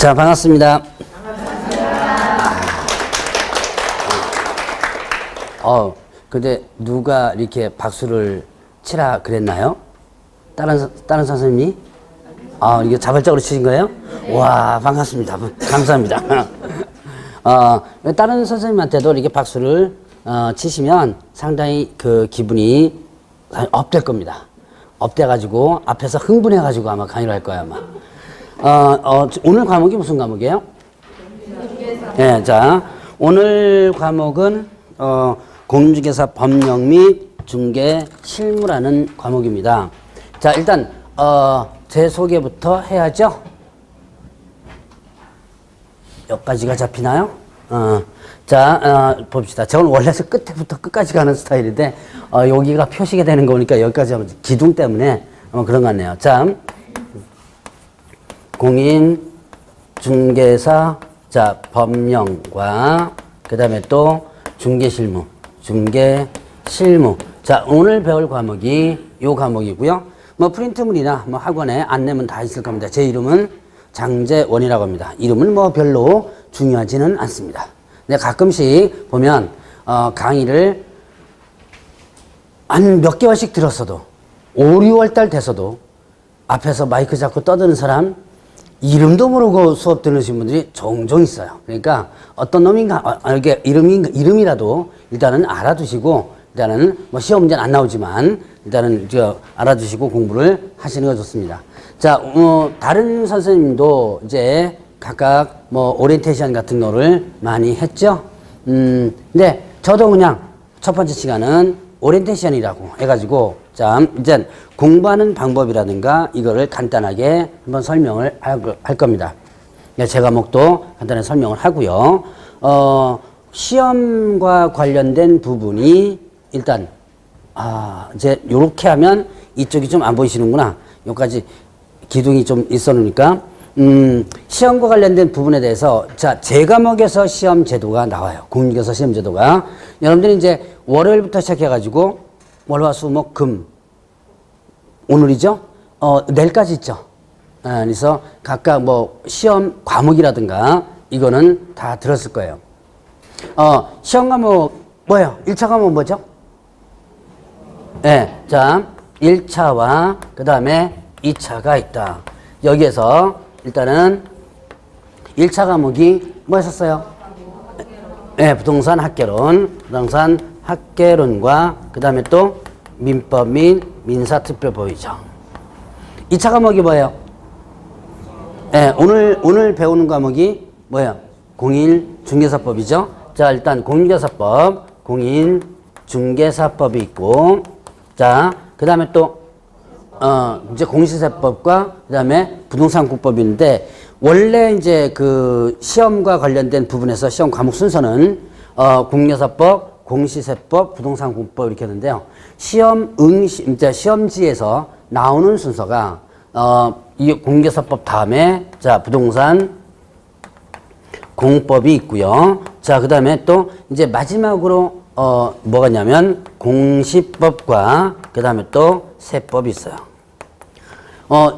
자, 반갑습니다. 근데 누가 이렇게 박수를 치라 그랬나요? 다른 선생님이? 이게 자발적으로 치신 거예요? 와, 반갑습니다. 감사합니다. 다른 선생님한테도 이렇게 박수를 치시면 상당히 그 기분이 업될 겁니다. 업돼가지고 앞에서 흥분해가지고 아마 강의를 할 거예요, 아마. 오늘 과목이 무슨 과목이에요? 네, 자, 오늘 과목은 공인중개사 법령 및 중개 실무라는 과목입니다. 자, 일단 제 소개부터 해야죠. 여기까지가 잡히나요? 자, 봅시다. 저는 원래 끝부터 끝까지 가는 스타일인데 여기가 표시가 되는 거니까 여기까지 하면 기둥 때문에 아마 그런 것 같네요. 자, 공인중개사 자 법령과 그 다음에 또 중개실무. 자, 오늘 배울 과목이 요 과목이고요. 뭐 프린트물이나 뭐 학원에 안내문 다 있을 겁니다. 제 이름은 장재원이라고 합니다. 이름은 뭐 별로 중요하지는 않습니다. 근데 가끔씩 보면 강의를 한 몇 개월씩 들었어도 5, 6월 달 돼서도 앞에서 마이크 잡고 떠드는 사람 이름도 모르고 수업 들으신 분들이 종종 있어요. 그러니까 어떤 놈인가 이게 이름이라도 일단은 알아두시고 일단은 뭐 시험 문제는 안 나오지만 일단은 알아두시고 공부를 하시는 거 좋습니다. 자, 다른 선생님도 이제 각각 뭐 오리엔테이션 같은 거를 많이 했죠. 근데 저도 그냥 첫 번째 시간은 오리엔테이션이라고 해가지고 자, 이제 공부하는 방법이라든가 이거를 간단하게 한번 설명을 할 겁니다. 제 과목도 간단하게 설명을 하고요. 시험과 관련된 부분이 일단 이제 요렇게 하면 이쪽이 좀 안 보이시는구나. 여기까지 기둥이 좀 있어 놓으니까 시험과 관련된 부분에 대해서 자, 제 과목에서 시험 제도가 나와요. 공인중개사 시험 제도가. 여러분들이 이제 월요일부터 시작해 가지고 월화수목금 오늘이죠? 내일까지 있죠. 그래서 각각 뭐 시험 과목이라든가 이거는 다 들었을 거예요. 시험 과목 뭐예요? 1차 과목 뭐죠? 네, 자, 1차와 그 다음에 2차가 있다. 여기에서 일단은 1차 과목이 뭐였었어요? 네, 부동산 학개론과 그 다음에 또 민법 및 민사특별법이죠. 2차 과목이 뭐예요? 네, 오늘 배우는 과목이 뭐예요? 공인중개사법이죠. 자, 일단 공인중개사법이 있고, 자, 그 다음에 또 이제 공시세법과 그 다음에 부동산국법인데 원래 이제 그 시험과 관련된 부분에서 시험 과목 순서는 공인중개사법, 공시세법, 부동산국법 이렇게 하는데요. 이제 시험지에서 나오는 순서가 이 공인중개사법 다음에 자, 부동산 공법이 있고요. 자, 그 다음에 또 이제 마지막으로 뭐가 있냐면 공시법과 그 다음에 또 세법이 있어요.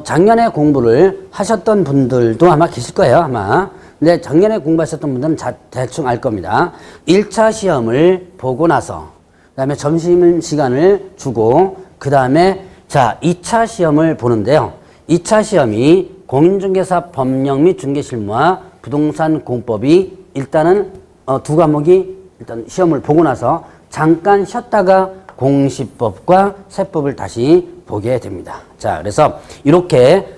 작년에 공부를 하셨던 분들도 아마 계실 거예요, 아마. 근데 작년에 공부하셨던 분들은 대충 알 겁니다. 1차 시험을 보고 나서, 그 다음에 점심시간을 주고, 그 다음에 자, 2차 시험을 보는데요. 2차 시험이 공인중개사 법령 및 중개실무와 부동산 공법이 일단은 두 과목이 일단 시험을 보고 나서 잠깐 쉬었다가 공시법과 세법을 다시 보게 됩니다. 자, 그래서 이렇게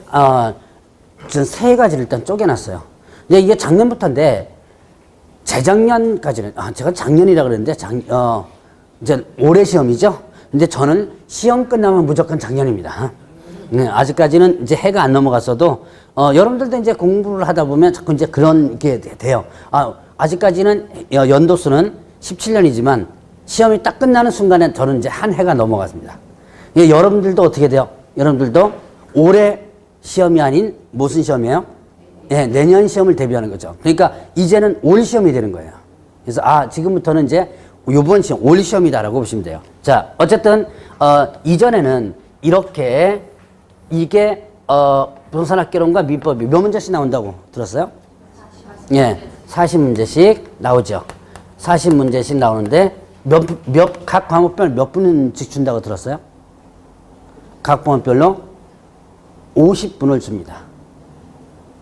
세 가지를 일단 쪼개놨어요. 근데 이게 작년부터인데 재작년까지는 제가 작년이라 그랬는데 이제 올해 시험이죠. 근데 저는 시험 끝나면 무조건 작년입니다. 아직까지는 이제 해가 안 넘어갔어도 여러분들도 이제 공부를 하다 보면 자꾸 이제 그런 게 돼요. 아직까지는 연도수는 17년이지만 시험이 딱 끝나는 순간에 저는 이제 한 해가 넘어갔습니다. 여러분들도 어떻게 돼요? 여러분들도 올해 시험이 아닌 무슨 시험이에요? 네, 내년 시험을 대비하는 거죠. 그러니까 이제는 올 시험이 되는 거예요. 그래서 지금부터는 이제 요번 시험, 올 시험이다라고 보시면 돼요. 자, 어쨌든 이전에는 이렇게 이게 부동산학개론과 민법이 몇 문제씩 나온다고 들었어요? 예, 40문제씩 나오죠. 40문제씩 나오는데 각 과목별 몇 분씩 준다고 들었어요? 각 과목별로 50분을 줍니다.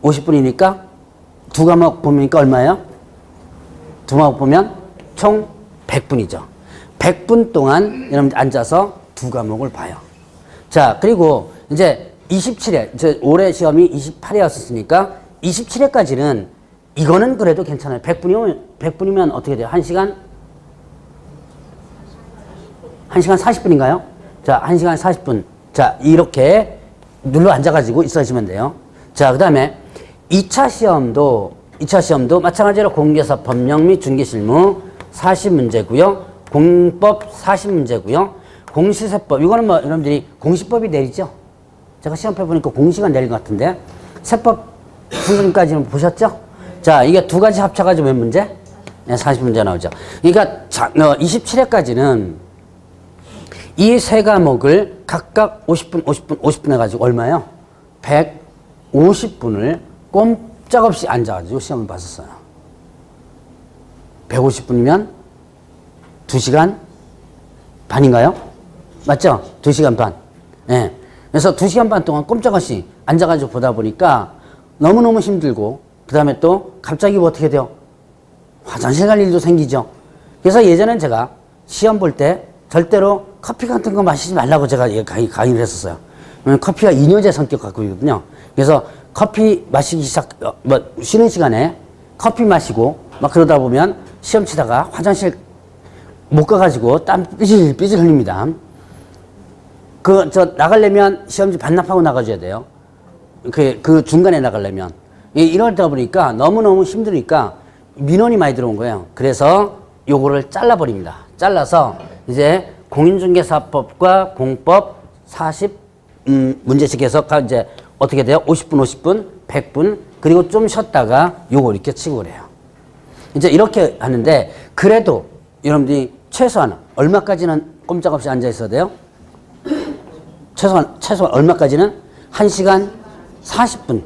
50분이니까 두 과목 보니까 얼마예요? 두 과목 보면 총 100분이죠. 100분 동안 여러분 앉아서 두 과목을 봐요. 자, 그리고 이제 27회, 올해 시험이 28회였으니까 27회까지는 이거는 그래도 괜찮아요. 100분이면 어떻게 돼요? 1시간 40분인가요? 자, 1시간 40분. 자, 이렇게 눌러 앉아가지고 있어주면 돼요. 자, 그 다음에 2차 시험도 마찬가지로 공개사 법령 및 중개실무 40문제고요. 공법 40문제고요. 공시세법, 이거는 뭐 여러분들이 공시법이 내리죠? 제가 시험표 보니까 공시가 내린 것 같은데, 세법 선생님까지는 보셨죠? 자, 이게 두 가지 합쳐가지고 몇 문제? 네, 40문제 나오죠. 그러니까 27회까지는 이 세 과목을 각각 50분 해가지고 얼마예요? 150분을 꼼짝없이 앉아가지고 시험을 봤었어요. 150분이면 2시간 반인가요? 맞죠? 2시간 반. 예. 그래서 2시간 반 동안 꼼짝없이 앉아가지고 보다 보니까 너무너무 힘들고, 그 다음에 또 갑자기 뭐 어떻게 돼요? 화장실 갈 일도 생기죠. 그래서 예전엔 제가 시험 볼 때 절대로 커피 같은 거 마시지 말라고 제가 강의를 했었어요. 커피가 이뇨제 성격 갖고 있거든요. 그래서 커피 마시기 쉬는 시간에 커피 마시고 막 그러다 보면 시험 치다가 화장실 못 가가지고 땀 삐질삐질 흘립니다. 나가려면 시험지 반납하고 나가줘야 돼요. 그 중간에 나가려면. 이러다 보니까 너무너무 힘드니까 민원이 많이 들어온 거예요. 그래서 요거를 잘라버립니다. 잘라서 이제 공인중개사법과 공법 40문제씩 해서 이제 어떻게 돼요? 50분, 100분, 그리고 좀 쉬었다가 요거 이렇게 치고 그래요. 이제 이렇게 하는데, 그래도 여러분들이 최소한 얼마까지는 꼼짝없이 앉아 있어야 돼요? 최소한 얼마까지는? 1시간 40분.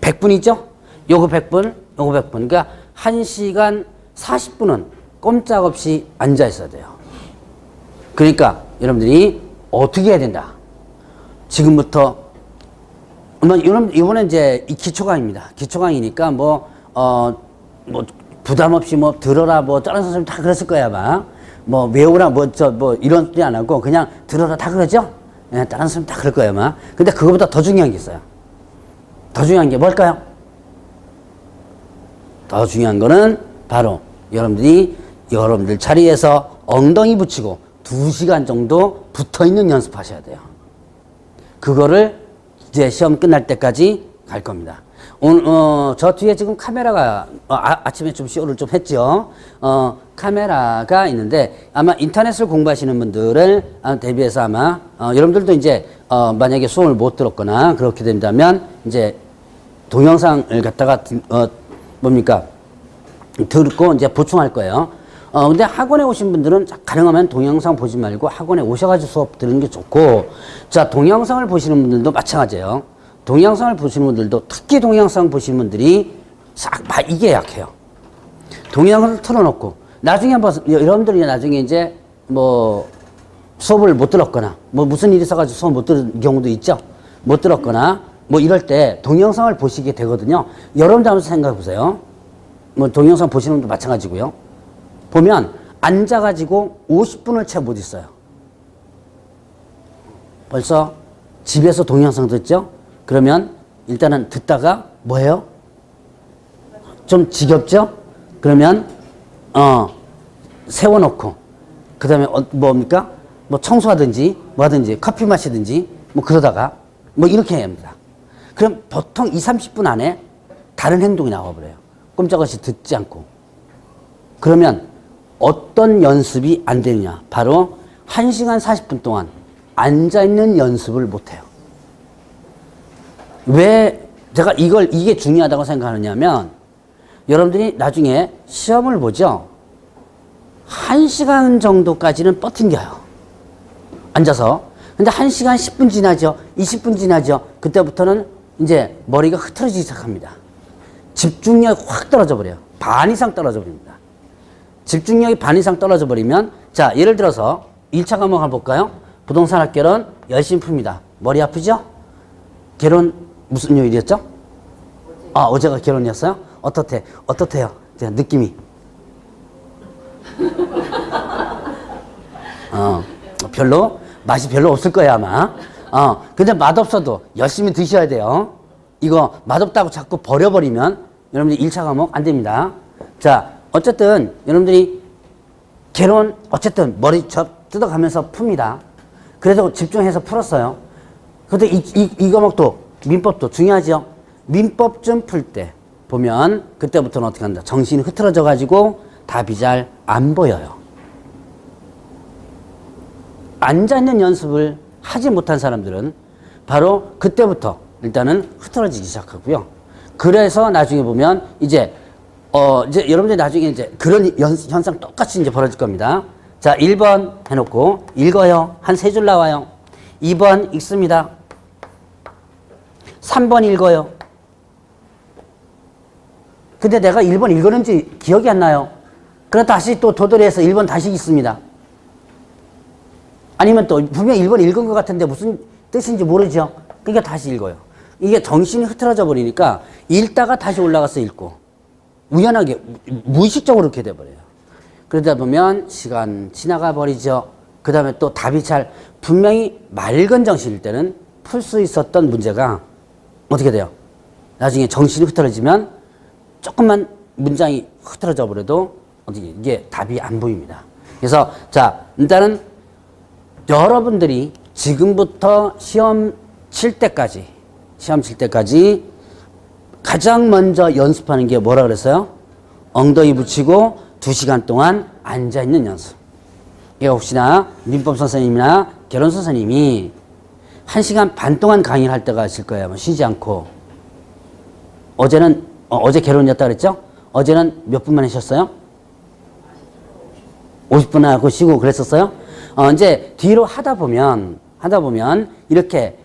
100분이죠? 요거 100분, 요거 100분. 그러니까 1시간 40분은 꼼짝없이 앉아 있어야 돼요. 그러니까 여러분들이 어떻게 해야 된다? 지금부터, 이번에 이제 기초 강의입니다. 기초 강의니까 부담 없이 들어라, 다른 선생님 다 그랬을 거야, 아마. 외우라, 이런 소리 안 하고 그냥 들어라 다 그러죠? 예, 다른 선생님 다 그럴 거예요, 아마. 근데 그거보다 더 중요한 게 있어요. 더 중요한 게 뭘까요? 더 중요한 거는 바로 여러분들 자리에서 엉덩이 붙이고 2시간 정도 붙어 있는 연습하셔야 돼요. 그거를 이제 시험 끝날 때까지 갈 겁니다. 오늘, 저 뒤에 지금 카메라가, 아침에 좀 쇼를 좀 했죠. 카메라가 있는데, 아마 인터넷을 공부하시는 분들을 대비해서 아마, 여러분들도 이제, 만약에 수업을 못 들었거나 그렇게 된다면, 이제, 동영상을 갖다가, 듣고 이제 보충할 거예요. 근데 학원에 오신 분들은 가능하면 동영상 보지 말고 학원에 오셔가지고 수업 들으는 게 좋고, 자, 동영상을 보시는 분들도 마찬가지예요. 동영상을 보시는 분들도, 특히 동영상 보시는 분들이 이게 약해요. 동영상을 틀어놓고, 나중에 여러분들이 나중에 이제 수업을 못 들었거나, 무슨 일이 있어가지고 수업 못 들은 경우도 있죠. 못 들었거나, 이럴 때 동영상을 보시게 되거든요. 여러분들 한번 생각해 보세요. 동영상 보시는 분도 마찬가지고요. 보면 앉아가지고 50분을 채 못 있어요. 벌써 집에서 동영상 듣죠? 그러면 일단은 듣다가 뭐예요? 좀 지겹죠? 그러면 세워놓고 그 다음에 뭡니까? 청소하든지 뭐하든지 커피 마시든지 그러다가 이렇게 해야 합니다. 그럼 보통 20-30분 안에 다른 행동이 나와버려요. 꼼짝없이 듣지 않고. 그러면 어떤 연습이 안 되느냐? 바로 1시간 40분 동안 앉아있는 연습을 못해요. 왜 제가 이게 중요하다고 생각하느냐면, 여러분들이 나중에 시험을 보죠. 1시간 정도까지는 버틴겨요. 앉아서. 근데 1시간 10분 지나죠. 20분 지나죠. 그때부터는 이제 머리가 흐트러지기 시작합니다. 집중력이 확 떨어져 버려요. 반 이상 떨어져 버립니다. 집중력이 반 이상 떨어져 버리면, 자, 예를 들어서 1차 과목 한번 볼까요? 부동산 학개론 열심히 풉니다. 머리 아프죠? 개론 무슨 요일이었죠? 아, 어제가 개론이었어요? 어떻대요? 느낌이. 별로 맛이 별로 없을 거야 아마. 근데 맛없어도 열심히 드셔야 돼요. 이거 맛없다고 자꾸 버려버리면 여러분들 1차 과목 안 됩니다. 자, 어쨌든 여러분들이 개론 어쨌든 머리 뜯어가면서 풉니다. 그래도 집중해서 풀었어요. 근데 이 과목도 민법도 중요하죠. 민법 좀 풀 때 보면 그때부터는 어떻게 한다. 정신이 흐트러져 가지고 답이 잘 안 보여요. 앉아있는 연습을 하지 못한 사람들은 바로 그때부터 일단은 흐트러지기 시작하고요. 그래서 나중에 보면 이제 여러분들이 나중에 이제 그런 현상 똑같이 이제 벌어질 겁니다. 자, 1번 해놓고 읽어요. 한 3줄 나와요. 2번 읽습니다. 3번 읽어요. 근데 내가 1번 읽었는지 기억이 안 나요. 그럼 다시 또 도돌이해서 1번 다시 읽습니다. 아니면 또 분명히 1번 읽은 것 같은데 무슨 뜻인지 모르죠. 그러니까 다시 읽어요. 이게 정신이 흐트러져 버리니까 읽다가 다시 올라가서 읽고 우연하게 무의식적으로 그렇게 돼버려요. 그러다 보면 시간 지나가 버리죠. 그 다음에 또 답이 잘 분명히 맑은 정신일 때는 풀 수 있었던 문제가 어떻게 돼요? 나중에 정신이 흐트러지면 조금만 문장이 흐트러져 버려도 어떻게 이게 답이 안 보입니다. 그래서 자, 일단은 여러분들이 지금부터 시험 칠 때까지 가장 먼저 연습하는 게 뭐라 그랬어요? 엉덩이 붙이고 2시간 동안 앉아있는 연습. 이거 혹시나 민법 선생님이나 개론 선생님이 1시간 반 동안 강의를 할 때가 있을 거예요. 쉬지 않고. 어제 개론이었다 그랬죠? 어제는 몇 분만 하셨어요? 50분 하고 쉬고 그랬었어요? 이제 뒤로 하다 보면 이렇게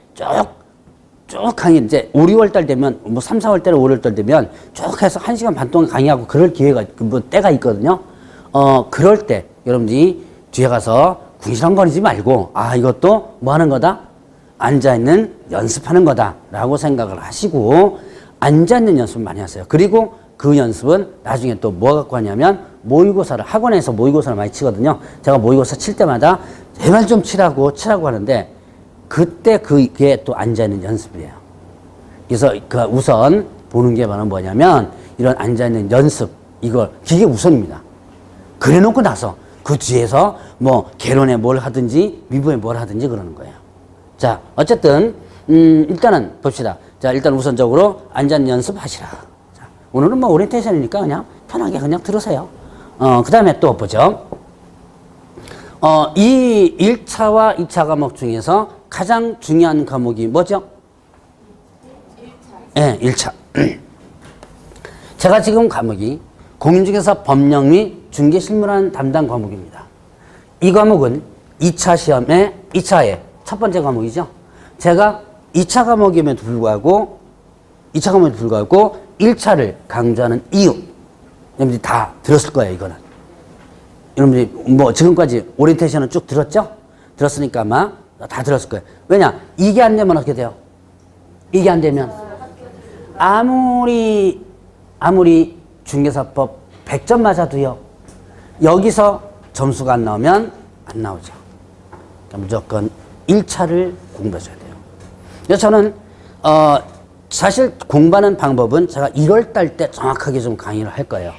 쭉 강의, 이제 5, 6월 달 되면, 3, 4월 달, 5월 달 되면 쭉 해서 1시간 반 동안 강의하고 그럴 기회가, 때가 있거든요. 그럴 때 여러분들이 뒤에 가서 궁시렁거리지 말고, 이것도 뭐 하는 거다? 앉아있는 연습하는 거다. 라고 생각을 하시고, 앉아있는 연습을 많이 하세요. 그리고 그 연습은 나중에 또 뭐 갖고 하냐면, 모의고사를, 학원에서 모의고사를 많이 치거든요. 제가 모의고사 칠 때마다 제발 좀 치라고 하는데, 그때 그게 또 앉아있는 연습이에요. 그래서 우선 보는 게 바로 뭐냐면, 이런 앉아있는 연습, 그게 우선입니다. 그래 놓고 나서 그 뒤에서 뭐 개론에 뭘 하든지 미부에 뭘 하든지 그러는 거예요. 자, 어쨌든 일단은 봅시다. 자, 일단 우선적으로 앉아있는 연습 하시라. 자, 오늘은 뭐 오리엔테이션이니까 그냥 편하게 그냥 들으세요. 그 다음에 또 보죠. 이 1차와 2차 과목 중에서 가장 중요한 과목이 뭐죠? 1차. 네, 1차. 제가 지금 과목이 공인중개사 법령 및 중개실무라는 담당 과목입니다. 이 과목은 2차 시험의 2차의 첫 번째 과목이죠. 제가 2차 과목임에도 불구하고 1차를 강조하는 이유, 여러분들이 다 들었을 거예요, 이거는. 여러분들이 뭐 지금까지 오리엔테이션은 쭉 들었죠? 들었으니까 아마 다 들었을 거예요. 왜냐? 이게 안 되면 어떻게 돼요? 이게 안 되면 아무리 중개사법 100점 맞아도요, 여기서 점수가 안 나오면 안 나오죠. 그러니까 무조건 1차를 공부하셔야 돼요. 그래서 저는 사실 공부하는 방법은 제가 1월 달 때 정확하게 좀 강의를 할 거예요.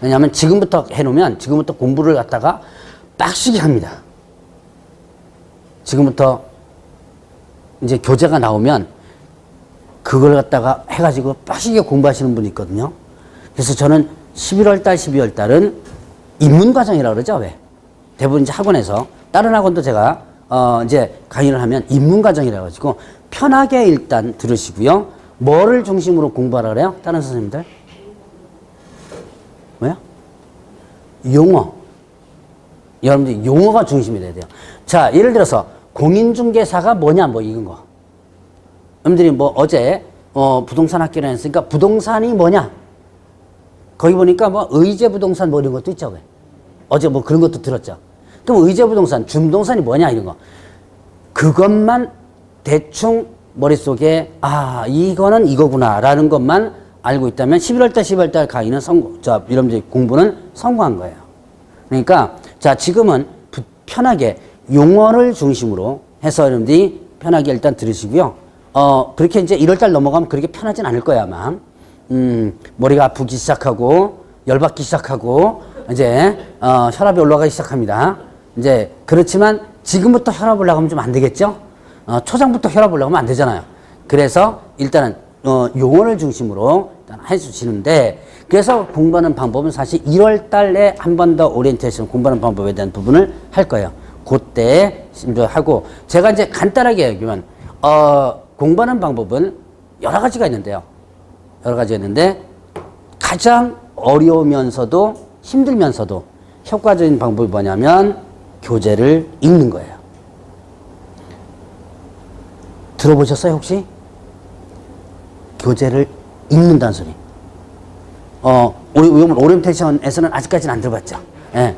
왜냐하면 지금부터 해놓으면 지금부터 공부를 갖다가 빡시게 합니다. 지금부터 이제 교재가 나오면 그걸 갖다가 해가지고 빡시게 공부하시는 분이 있거든요. 그래서 저는 11월 달, 12월 달은 입문과정이라고 그러죠. 왜? 대부분 이제 학원에서, 다른 학원도 제가 이제 강의를 하면 입문과정이라고 가지고 편하게 일단 들으시고요. 뭐를 중심으로 공부하라 그래요? 다른 선생님들? 뭐야? 용어. 여러분들 용어가 중심이 돼야 돼요. 자, 예를 들어서 공인중개사가 뭐냐, 뭐 이건 거. 여러분들이 뭐 어제 부동산 학기를 했으니까 부동산이 뭐냐? 거기 보니까 뭐 의제부동산 뭐 이런 것도 있죠. 왜? 어제 뭐 그런 것도 들었죠. 그럼 의제부동산, 준부동산이 뭐냐 이런 거. 그것만 대충 머릿속에 아 이거는 이거구나라는 것만 알고 있다면 11월달 12월달 강의는 여러분들 공부는 성공한 거예요. 그러니까 자 지금은 편하게 용어를 중심으로 해서 여러분들이 편하게 일단 들으시고요. 그렇게 이제 1월달 넘어가면 그렇게 편하진 않을 거야 아마. 머리가 아프기 시작하고 열받기 시작하고 이제 혈압이 올라가기 시작합니다. 이제 그렇지만 지금부터 혈압 올라가면 좀 안 되겠죠? 초장부터 혈압 올라가면 안 되잖아요. 그래서 일단은 용어를 중심으로 일단 해주시는데 그래서 공부하는 방법은 사실 1월 달에 한 번 더 오리엔테이션 공부하는 방법에 대한 부분을 할 거예요. 그때 하고 제가 이제 간단하게 얘기하면 공부하는 방법은 여러 가지가 있는데요. 여러 가지가 있는데 가장 어려우면서도 힘들면서도 효과적인 방법이 뭐냐면 교재를 읽는 거예요. 들어보셨어요 혹시? 교재를 읽는다는 소리. 우리 오리엔테이션에서는 아직까지는 안 들어봤죠. 예.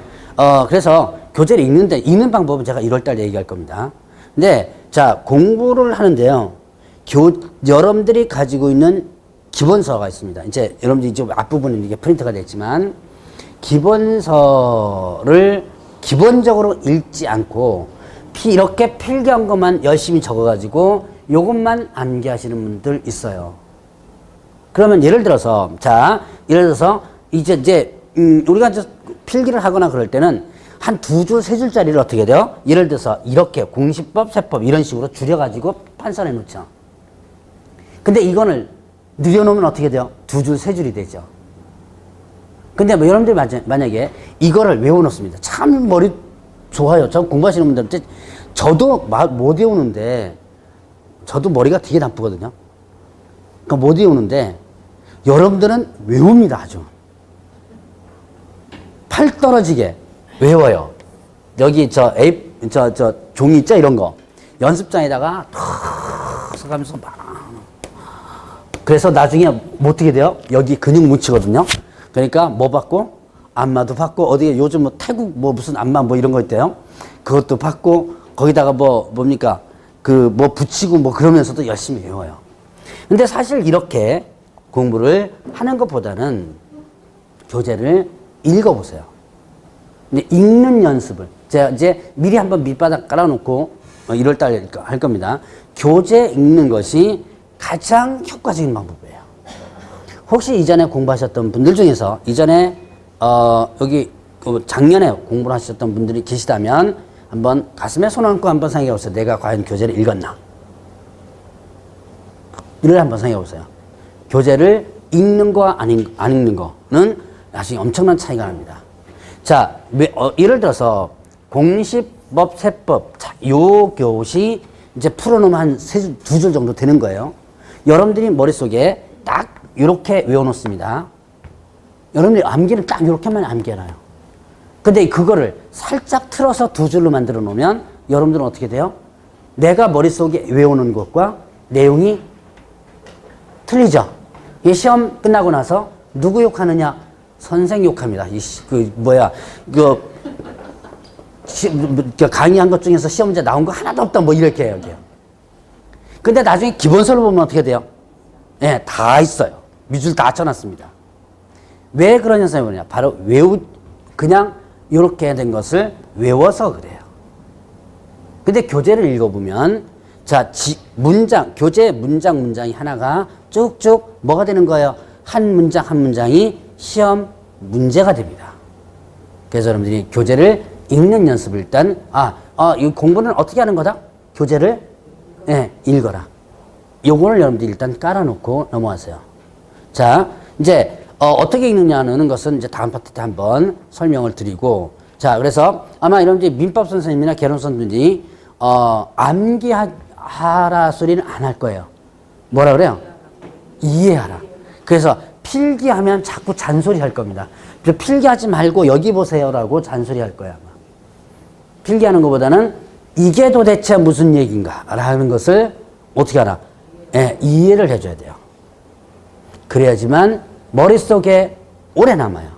그래서 교재를 읽는 방법은 제가 1월달에 얘기할 겁니다. 근데 자 공부를 하는데요. 여러분들이 가지고 있는 기본서가 있습니다. 이제 여러분들이 좀 앞부분은 이게 프린트가 됐지만 기본서를 기본적으로 읽지 않고 이렇게 필기한 것만 열심히 적어가지고 요것만 암기하시는 분들 있어요. 그러면 예를 들어서 이제 우리가 이제 필기를 하거나 그럴 때는 한 2줄, 3줄짜리를 어떻게 돼요? 예를 들어서 이렇게 공시법, 세법 이런 식으로 줄여가지고 판선해 놓죠. 근데 이거를 늘려놓으면 어떻게 돼요? 2줄, 3줄이 되죠. 근데 뭐 여러분들이 만약에 이거를 외워놓습니다. 참 머리 좋아요. 저 공부하시는 분들, 저도 못 외우는데, 저도 머리가 되게 나쁘거든요. 그러니까 못 외우는데, 여러분들은 외웁니다, 아주. 팔 떨어지게 외워요. 여기 저 종이 있죠? 이런 거. 연습장에다가 탁 써가면서 막. 그래서 나중에 뭐 어떻게 돼요? 여기 근육 뭉치거든요. 그러니까 뭐 받고? 안마도 받고, 어디에 요즘 뭐 태국 뭐 무슨 안마 뭐 이런 거 있대요. 그것도 받고, 거기다가 뭡니까? 뭐 붙이고 뭐 그러면서도 열심히 외워요. 근데 사실 이렇게 공부를 하는 것보다는 교재를 읽어보세요. 근데 읽는 연습을. 제가 이제 미리 한번 밑바닥 깔아놓고 1월달에 할 겁니다. 교재 읽는 것이 가장 효과적인 방법이에요. 혹시 이전에 공부하셨던 분들 중에서 이전에 여기 작년에 공부를 하셨던 분들이 계시다면 한번 가슴에 손 얹고 한번 생각해 보세요. 내가 과연 교재를 읽었나? 이를 한번 생각해 보세요. 교재를 읽는 거와 안 읽는 거는 나중에 엄청난 차이가 납니다. 자, 예를 들어서 공시법, 세법, 요 교시 이제 풀어놓으면 한 2줄 정도 되는 거예요. 여러분들이 머릿속에 딱 이렇게 외워놓습니다. 여러분들이 암기는 딱 이렇게만 암기해놔요. 근데 그거를 살짝 틀어서 2줄로 만들어 놓으면 여러분들은 어떻게 돼요? 내가 머릿속에 외우는 것과 내용이 틀리죠? 이 시험 끝나고 나서 누구 욕하느냐? 선생 욕합니다. 강의한 것 중에서 시험 문제 나온 거 하나도 없다. 뭐 이렇게 해요. 근데 나중에 기본서를 보면 어떻게 돼요? 예, 다 있어요. 밑줄 다 쳐놨습니다. 왜 그런 현상이 뭐냐? 바로 그냥 이렇게 된 것을 외워서 그래요. 근데 교재를 읽어보면, 자, 교재 문장이 하나가 쭉쭉 뭐가 되는 거예요? 한 문장 한 문장이 시험 문제가 됩니다. 그래서 여러분들이 교재를 읽는 연습을 일단, 이 공부는 어떻게 하는 거다? 교재를, 예, 읽어라. 요거를 여러분들이 일단 깔아놓고 넘어가세요. 자, 이제, 어떻게 읽느냐는 것은 이제 다음 파트 때 한번 설명을 드리고, 자, 그래서 아마 여러분들이 민법 선생님이나 개론 선생님들이, 암기하라 소리는 안 할 거예요. 뭐라 그래요? 이해하라. 그래서 필기하면 자꾸 잔소리 할 겁니다. 필기하지 말고 여기 보세요라고 잔소리 할 거야, 아마. 필기하는 것보다는 이게 도대체 무슨 얘기인가 라는 것을 어떻게 하라? 예, 이해를 해줘야 돼요. 그래야지만 머릿속에 오래 남아요.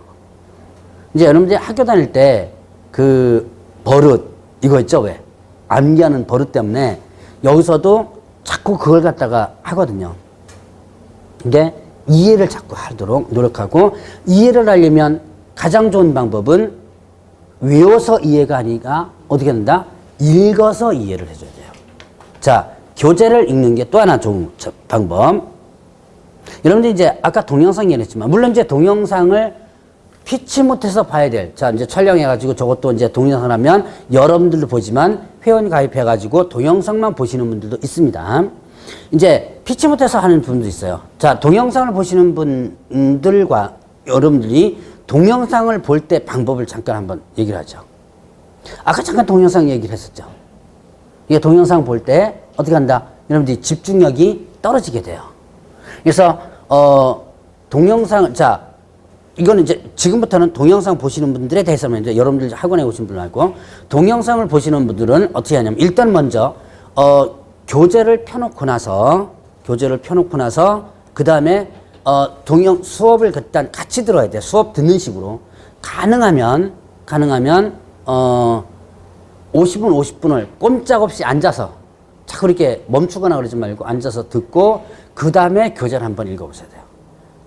이제 여러분들이 학교 다닐 때 그 버릇, 이거 있죠, 왜? 암기하는 버릇 때문에 여기서도 자꾸 그걸 갖다가 하거든요. 근데 이해를 자꾸 하도록 노력하고, 이해를 하려면 가장 좋은 방법은 외워서 이해가 아니라 어떻게 된다? 읽어서 이해를 해줘야 돼요. 자, 교재를 읽는 게 또 하나 좋은 방법. 여러분들 이제 아까 동영상 얘기했지만, 물론 이제 동영상을 피치 못해서 봐야 될, 자, 이제 촬영해가지고 저것도 이제 동영상 하면 여러분들도 보지만 회원 가입해가지고 동영상만 보시는 분들도 있습니다. 이제 피치 못해서 하는 분도 있어요. 자, 동영상을 보시는 분들과 여러분들이 동영상을 볼 때 방법을 잠깐 한번 얘기를 하죠. 아까 잠깐 동영상 얘기를 했었죠. 이게 동영상 볼 때 어떻게 한다? 여러분들이 집중력이 떨어지게 돼요. 그래서 동영상, 자, 이거는 이제 지금부터는 동영상 보시는 분들에 대해서는 이제 여러분들 학원에 오신 분들 말고, 동영상을 보시는 분들은 어떻게 하냐면, 일단 먼저 교재를 펴놓고 나서 그 다음에 수업을 일단 같이 들어야 돼요. 수업 듣는 식으로. 가능하면 50분 50분을 꼼짝없이 앉아서, 자꾸 이렇게 멈추거나 그러지 말고 앉아서 듣고 그 다음에 교재를 한번 읽어보셔야 돼요.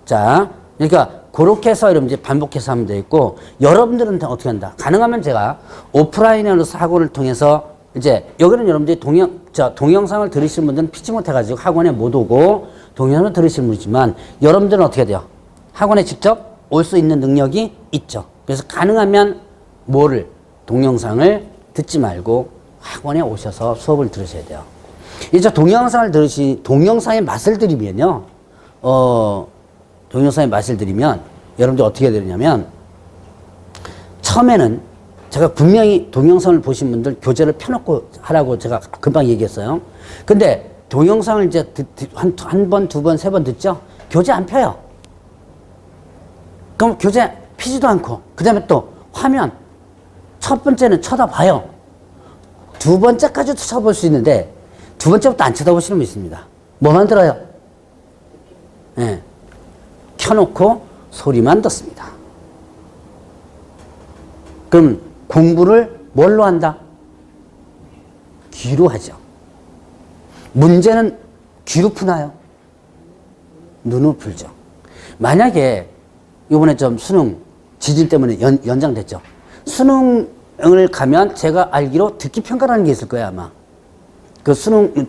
자, 그러니까 그렇게 해서 여러분들이 반복해서 하면 되겠고, 여러분들은 어떻게 한다? 가능하면 제가 오프라인으로 학원을 통해서, 이제 여기는 여러분들이 동영상을 들으시는 분들은 피치 못해가지고 학원에 못 오고 동영상을 들으시는 분이지만, 여러분들은 어떻게 돼요? 학원에 직접 올 수 있는 능력이 있죠. 그래서 가능하면 동영상을 듣지 말고 학원에 오셔서 수업을 들으셔야 돼요. 이제 동영상의 맛을 들이면요, 동영상의 맛을 들이면 여러분들 어떻게 되느냐면, 처음에는 제가 분명히 동영상을 보신 분들 교재를 펴놓고 하라고 제가 금방 얘기했어요. 근데 동영상을 이제 한 번, 두 번, 세 번 듣죠? 교재 안 펴요. 그럼 교재 피지도 않고, 그 다음에 또 화면, 첫 번째는 쳐다봐요. 두 번째까지도 쳐다볼 수 있는데, 두 번째부터 안 쳐다보시는 분 있습니다. 뭐만 들어요? 네. 켜놓고 소리만 듣습니다. 그럼 공부를 뭘로 한다? 귀로 하죠. 문제는 귀로 푸나요? 눈으로 풀죠. 만약에 이번에 좀 수능 지질 때문에 연장됐죠. 수능을 가면 제가 알기로 듣기 평가라는 게 있을 거예요, 아마. 그 수능,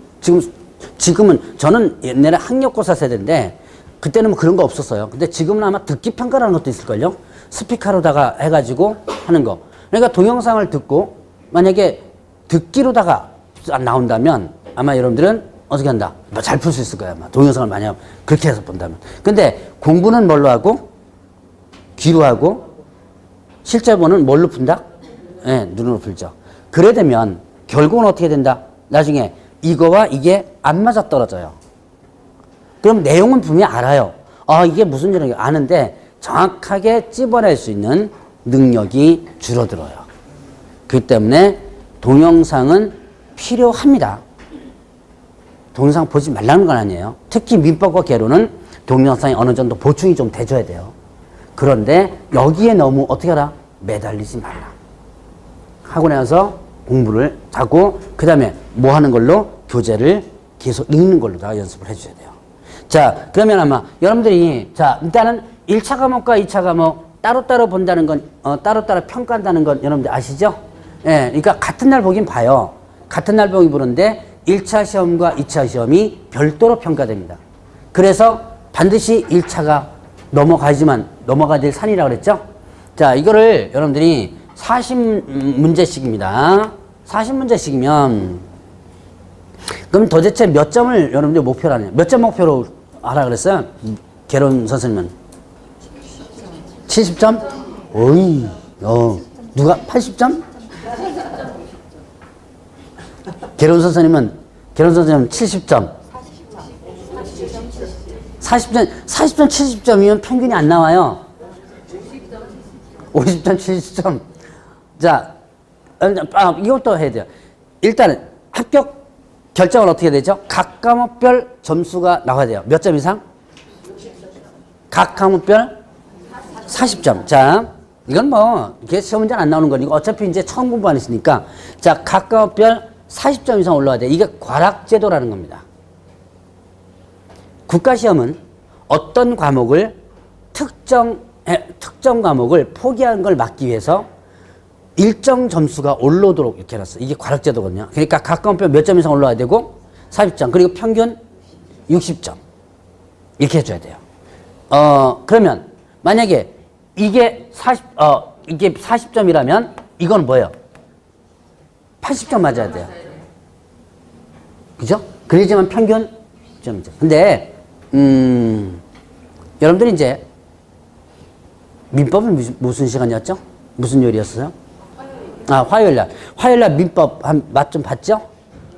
지금은 저는 옛날에 학력고사 세대인데, 그때는 뭐 그런 거 없었어요. 근데 지금은 아마 듣기 평가라는 것도 있을걸요? 스피커로다가 해가지고 하는 거. 그러니까 동영상을 듣고, 만약에 듣기로다가 나온다면, 아마 여러분들은 어떻게 한다? 잘 풀 수 있을 거예요, 아마. 동영상을 만약 그렇게 해서 본다면. 근데 공부는 뭘로 하고? 귀로 하고, 실제로는 뭘로 푼다? 네, 눈으로 풀죠. 그래 되면, 결국은 어떻게 된다? 나중에 이거와 이게 안 맞아 떨어져요. 그럼 내용은 분명히 알아요. 이게 무슨 일인지 아는데 정확하게 찝어낼 수 있는 능력이 줄어들어요. 그렇기 때문에 동영상은 필요합니다. 동영상 보지 말라는 건 아니에요. 특히 민법과 개론은 동영상이 어느 정도 보충이 좀 돼줘야 돼요. 그런데 여기에 너무 어떻게 하라? 매달리지 말라. 학원에 와서 공부를 하고, 그 다음에 뭐 하는 걸로? 교재를 계속 읽는 걸로 다 연습을 해줘야 돼요. 자, 그러면 아마 여러분들이, 자, 일단은 1차 과목과 2차 과목 따로따로 본다는 건, 따로따로 평가한다는 건 여러분들 아시죠? 예, 그러니까 같은 날 보긴 봐요. 같은 날 보긴 보는데 1차 시험과 2차 시험이 별도로 평가됩니다. 그래서 반드시 1차가 넘어가야 될 산이라고 그랬죠? 자, 이거를 여러분들이 40문제씩입니다. 40문제씩이면, 그럼 도대체 몇 점을 여러분들이 목표로 하냐? 몇 점 목표로 하라 그랬어요? 개론 선생님은? 70점? 어이, 누가 80점? 개론 선생님은 70점. 40점, 70점이면 평균이 안 나와요. 50점, 70점. 자, 이것도 해야 돼요. 일단은 합격 결정은 어떻게 되죠? 각 과목별 점수가 나와야 돼요. 몇 점 이상? 각 과목별 40점. 자, 이건 뭐, 이게 시험 문제는 안 나오는 거니까 어차피 이제 처음 공부 안 했으니까. 자, 각각 별 40점 이상 올라와야 돼. 이게 과락제도라는 겁니다. 국가시험은 어떤 과목을 특정 과목을 포기하는 걸 막기 위해서 일정 점수가 올라오도록 이렇게 해놨어. 이게 과락제도거든요. 그러니까 각각 몇 점 이상 올라와야 되고 40점. 그리고 평균 60점. 이렇게 해줘야 돼요. 그러면 만약에 이게 40점이라면 이건 뭐예요? 80점 맞아야 돼요. 그죠? 그래야지만 평균 점이죠. 근데 여러분들이 이제 민법은 무슨 시간이었죠? 무슨 요일이었어요? 화요일날. 화요일날 민법 한 맛 좀 봤죠?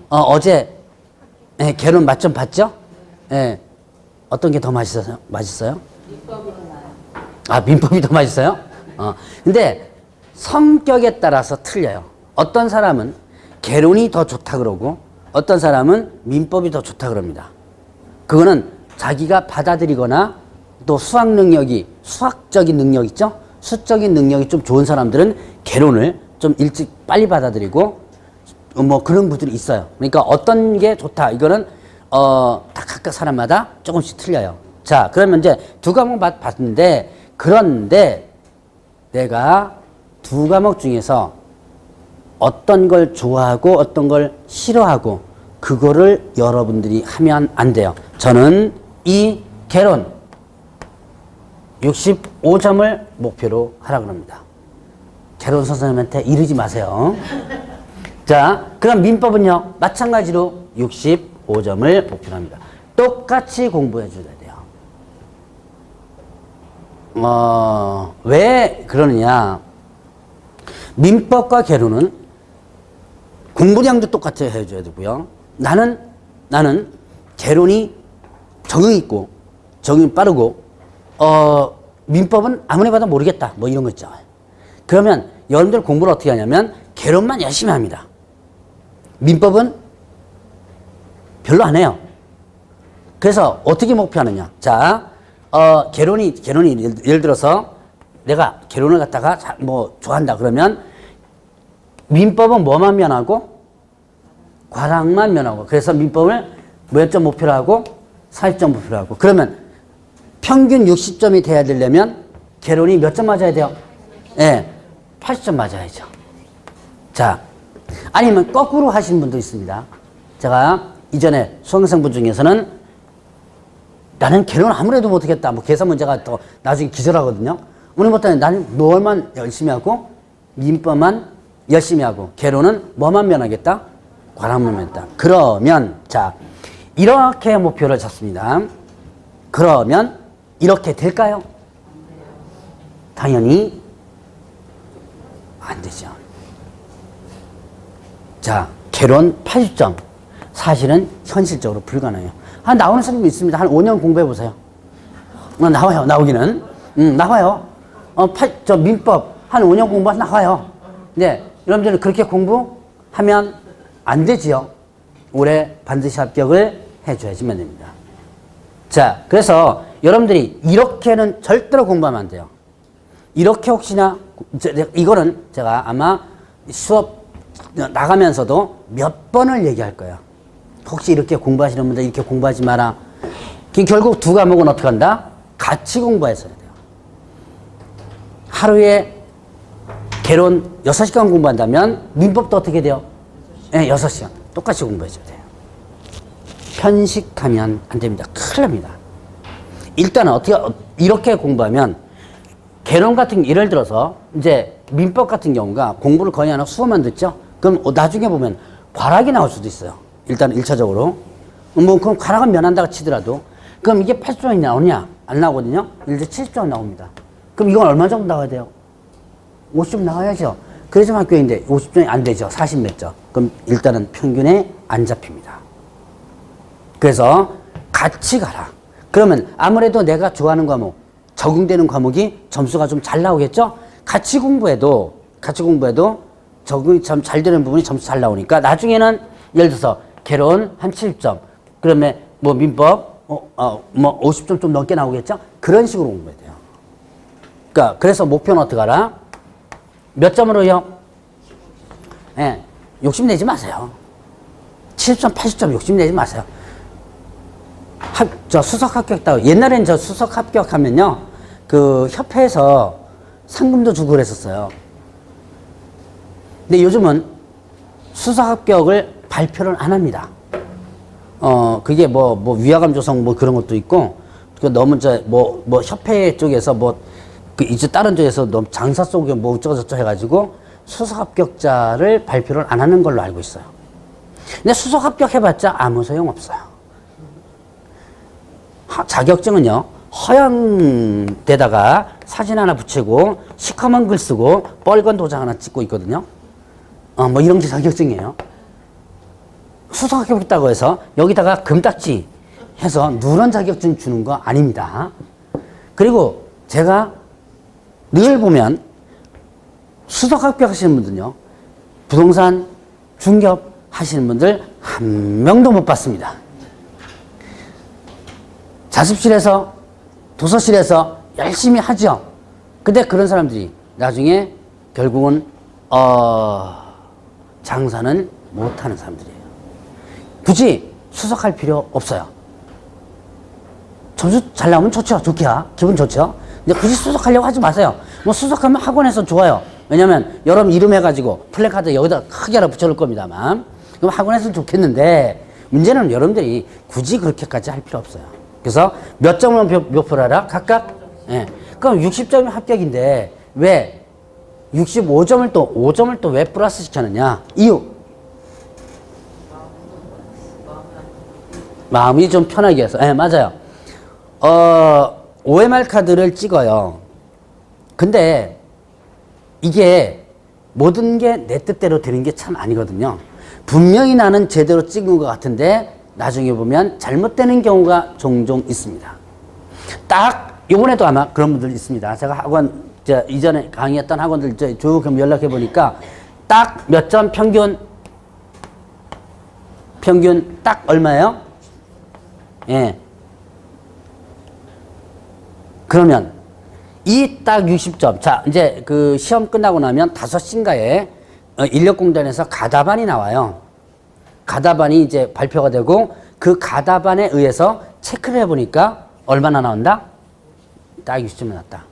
어제 개론 맛 좀 봤죠? 예. 어떤 게 더 맛있어요? 민법이 더 나아요. 민법이 더 맛있어요? 근데 성격에 따라서 틀려요. 어떤 사람은 개론이 더 좋다 그러고 어떤 사람은 민법이 더 좋다 그럽니다. 그거는 자기가 받아들이거나 또 수학적인 능력 있죠? 수적인 능력이 좀 좋은 사람들은 개론을 좀 일찍 빨리 받아들이고 뭐 그런 분들이 있어요. 그러니까 어떤 게 좋다. 이거는 다 각각 사람마다 조금씩 틀려요. 자, 그러면 이제 두 과목 봤는데 그런데 내가 두 과목 중에서 어떤 걸 좋아하고 어떤 걸 싫어하고 그거를 여러분들이 하면 안 돼요. 저는 이 개론 65점을 목표로 하라고 합니다. 개론 선생님한테 이르지 마세요. 자, 그럼 민법은요, 마찬가지로 65점을 목표로 합니다. 똑같이 공부해 줘야 돼요. 왜 그러느냐. 민법과 개론은 공부량도 똑같이 해줘야 되고요. 나는 개론이 적응 있고, 적응이 빠르고, 민법은 아무리 봐도 모르겠다. 뭐 이런 거 있잖아요. 그러면 여러분들 공부를 어떻게 하냐면, 개론만 열심히 합니다. 민법은 별로 안 해요. 그래서 어떻게 목표하느냐. 자, 개론이 예를 들어서 내가 개론을 갖다가 뭐 좋아한다 그러면 민법은 뭐만 면하고? 과락만 면하고. 그래서 민법을 몇 점 목표로 하고? 40점 목표로 하고. 그러면 평균 60점이 돼야 되려면 개론이 몇 점 맞아야 돼요? 예, 80점 맞아야죠. 자, 아니면 거꾸로 하신 분도 있습니다. 제가 이전에 수강생분 중에서는 나는 개론 아무래도 못하겠다. 뭐 계산 문제가 더 나중에 기절하거든요. 오늘부터 나는 뭘만 열심히 하고 민법만 열심히 하고 개론은 뭐만 면하겠다? 과락만 면하겠다. 그러면 자, 이렇게 목표를 잡습니다. 그러면 이렇게 될까요? 당연히 안 되죠. 자, 개론 80점. 사실은 현실적으로 불가능해요. 나오는 사람도 있습니다. 한 5년 공부해보세요. 나와요, 나오기는. 나와요. 저 민법 한 5년 공부하면 나와요. 네, 여러분들은 그렇게 공부하면 안 되지요. 올해 반드시 합격을 해줘야지만 됩니다. 자, 그래서 여러분들이 이렇게는 절대로 공부하면 안 돼요. 이렇게 혹시나, 이거는 제가 아마 수업 나가면서도 몇 번을 얘기할 거예요. 혹시 이렇게 공부하시는 분들 이렇게 공부하지 마라. 결국 두 과목은 어떻게 한다? 같이 공부했어야 돼요. 하루에 개론 6시간 공부한다면 민법도 어떻게 돼요? 네, 6시간. 똑같이 공부해줘야 돼요. 편식하면 안 됩니다. 큰일 납니다. 일단은 이렇게 공부하면 개론 같은 예를 들어서 이제 민법 같은 경우가 공부를 거의 안 하고 수업만 듣죠? 그럼 나중에 보면 과락이 나올 수도 있어요. 일단 1차적으로. 뭐 그럼 과락은 면한다고 치더라도 그럼 이게 80점이 나오냐? 안 나오거든요? 이제 70점 나옵니다. 그럼 이건 얼마 정도 나와야 돼요? 50점 나와야죠. 그래서 학교인데 50점이 안 되죠. 40 몇 점. 그럼 일단은 평균에 안 잡힙니다. 그래서 같이 가라. 그러면 아무래도 내가 좋아하는 과목, 적응되는 과목이 점수가 좀 잘 나오겠죠? 같이 공부해도 적응이 참 잘 되는 부분이 점수 잘 나오니까 나중에는 예를 들어서 개론 한 70점, 그러면 뭐 민법 뭐 50점 좀 넘게 나오겠죠? 그런 식으로 공부해야 돼요. 그러니까 그래서 목표는 어떻게 하라? 몇 점으로요? 예, 욕심내지 마세요. 70점, 80점 욕심내지 마세요. 저 수석 합격했다고. 옛날엔 저 수석 합격하면요, 그 협회에서 상금도 주고 그랬었어요. 근데 요즘은 수석 합격을 발표를 안 합니다. 그게 뭐 위화감 조성 뭐 그런 것도 있고, 그 너무 뭐 협회 쪽에서 그 이제 다른 쪽에서 너무 장사 속에 뭐 어쩌고저쩌고 해가지고 수석 합격자를 발표를 안 하는 걸로 알고 있어요. 근데 수석 합격해봤자 아무 소용 없어요. 자격증은요, 허연 데다가 사진 하나 붙이고 시커먼 글 쓰고 빨간 도장 하나 찍고 있거든요. 뭐 이런 게 자격증이에요. 수석 합격했다고 해서 여기다가 금딱지 해서 누런 자격증 주는 거 아닙니다. 그리고 제가 늘 보면 수석 합격하시는 분들요, 부동산 중개업 하시는 분들 한 명도 못 봤습니다. 자습실에서 도서실에서 열심히 하죠. 근데 그런 사람들이 나중에 결국은 장사는 못하는 사람들이에요. 굳이 수석할 필요 없어요. 점수 잘 나오면 좋죠. 좋기야. 기분 좋죠. 근데 굳이 수석하려고 하지 마세요. 뭐 수석하면 학원에서 좋아요. 왜냐면 여러분 이름 해가지고 플래카드 여기다 크게 하나 붙여놓을 겁니다만, 그럼 학원에서는 좋겠는데 문제는 여러분들이 굳이 그렇게까지 할 필요 없어요. 그래서 몇 점을 목표로 하라? 각각? 예. 그럼 60점이 합격인데 왜 65점을 또 5점을 또 왜 플러스 시켰느냐? 이유. 마음이 좀 편하게 해서. 예, 맞아요. OMR 카드를 찍어요. 근데 이게 모든 게 내 뜻대로 되는 게 참 아니거든요. 분명히 나는 제대로 찍은 것 같은데 나중에 보면 잘못되는 경우가 종종 있습니다. 딱 이번에도 아마 그런 분들 있습니다. 제가 학원 이전에 강의했던 학원들 쭉 연락해 보니까 딱 몇 점 평균 딱 얼마예요? 예. 그러면 이 딱 60점. 자, 이제 그 시험 끝나고 나면 5시인가에 인력공단에서 가다반이 나와요. 가다반이 이제 발표가 되고 그 가다반에 의해서 체크를 해보니까 얼마나 나온다? 딱 60점이 나왔다.